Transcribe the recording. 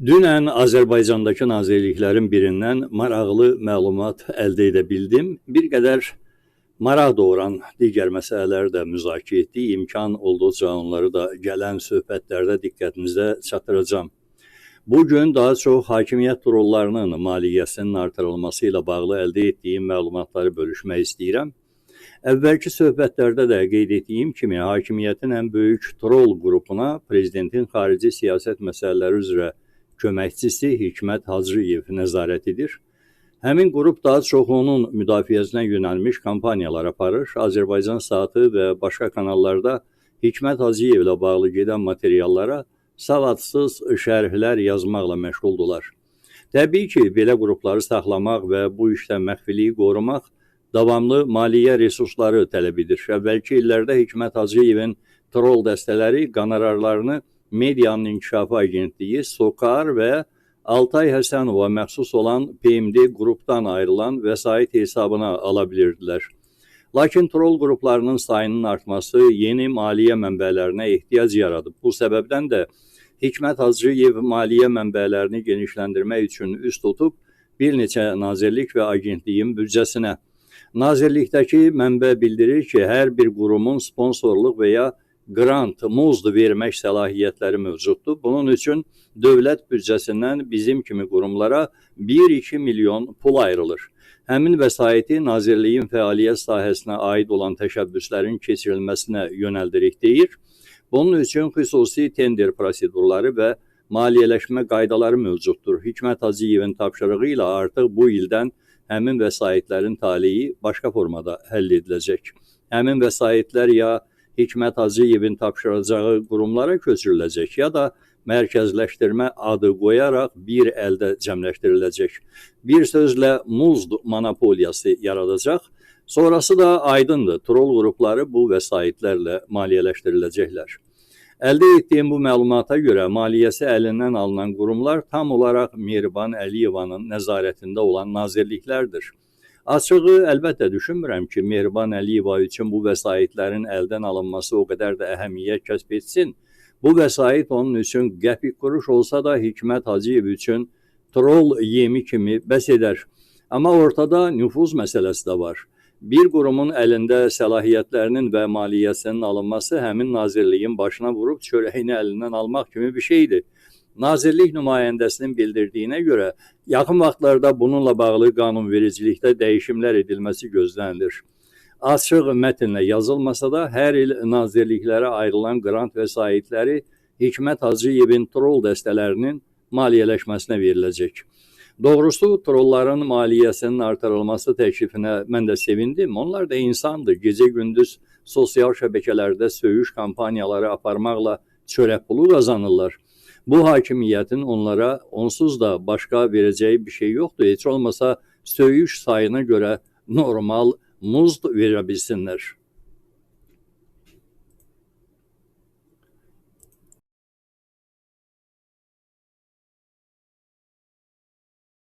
Dünən Azərbaycandakı nazirliklərin birindən maraqlı məlumat əldə edə bildim. Bir qədər maraq doğuran digər məsələləri də müzakirə etdik. İmkan olduqca onları da gələn söhbətlərdə diqqətinizə çatdıracağam. Bugün daha çox hakimiyyət rollarının maliyyəsinin artırılması ilə bağlı əldə etdiyim məlumatları bölüşmək istəyirəm. Əvvəlki söhbətlərdə də qeyd etdiyim kimi, hakimiyyətin ən böyük troll qrupuna prezidentin xarici siyasət məsələləri üzrə köməkçisi Hikmət Hacıyev nəzarət edir. Həmin qrup daha çox onun müdafiəsinə yönəlmiş kampaniyalar aparır. Azərbaycan Saatı və başqa kanallarda Hikmət Hacıyev ilə bağlı gedən materiallara savadsız şərhlər yazmaqla məşğuldular. Təbii ki, belə qrupları saxlamaq və bu işdə məxfiliyi qorumaq davamlı maliyyə resursları tələb edir. Əvvəlki illərdə Hikmət Hacıyevin troll dəstələri qonorarlarını Medianın İnkişafı Agentliyi, SOKAR və Altay Həsənova məxsus olan PMD qrupdan ayrılan vəsait hesabına ala bilirdilər. Lakin troll qruplarının sayının artması yeni maliyyə mənbələrinə ehtiyac yaradıb. Bu səbəbdən də Hikmət Hacıyev maliyyə mənbələrini genişləndirmək üçün üst tutub bir neçə nazirlik və agentliyin büdcəsinə. Nazirlikdəki mənbə bildirir ki, hər bir qurumun sponsorluq və ya grant, muzd vermək səlahiyyətləri mövcuddur. Bunun üçün dövlət büdcəsindən bizim kimi qurumlara 1-2 milyon pul ayrılır. Həmin vəsaiti nazirliyin fəaliyyət sahəsinə aid olan təşəbbüslərin keçirilməsinə yönəldirik deyir. Bunun üçün xüsusi tender prosedurları və maliyyələşmə qaydaları mövcuddur. Hikmət Hacıyevin tapşırığı ilə artıq bu ildən həmin vəsaitlərin taleyi başqa formada həll ediləcək. Həmin vəsaitlər ya Hikmət Hacıyevin tapşıracağı qurumlara köçürüləcək, ya da mərkəzləşdirmə adı qoyaraq bir əldə cəmləşdiriləcək. Bir sözlə muzd monopoliyası yaradacaq. Sonrası da aydındır, troll qrupları bu vəsaitlərlə maliyyələşdiriləcəklər. Əldə etdiyim bu məlumata görə maliyyəsi əlindən alınan qurumlar tam olaraq Mehriban Əliyevanın nəzarətində olan nazirliklərdir. Açığı, əlbəttə düşünmürəm ki, Mehriban Əliyeva üçün bu vəsaitlərin əldən alınması o qədər də əhəmiyyət kəsb etsin. Bu vəsait onun üçün qəpik quruş olsa da Hikmət Hacıyev üçün troll yemi kimi bəs edər. Amma ortada nüfuz məsələsi də var. Bir qurumun əlində səlahiyyətlərinin və maliyyəsinin alınması həmin nazirliyin başına vurub çörəyini əlindən almaq kimi bir şeydir. Nazirlik nümayəndəsinin bildirdiyinə görə yaxın vaxtlarda bununla bağlı qanunvericilikdə dəyişimlər edilməsi gözlənilir. Açıq mətnlə yazılmasa da hər il nazirliklərə ayrılan qrant vəsaitləri Hikmət Hacıyevin troll dəstələrinin maliyyələşməsinə veriləcək. Doğrusu, trolların maliyyəsinin artırılması təklifinə mən də sevindim. Onlar da insandır. Gecə-gündüz sosial şəbəkələrdə söyüş kampaniyaları aparmaqla çörək pulu qazanırlar. Bu hakimiyyətin onlara onsuz da başqa verəcəyi bir şey yoxdur. Heç olmasa söyüş sayına görə normal muzd verə bilsinlər.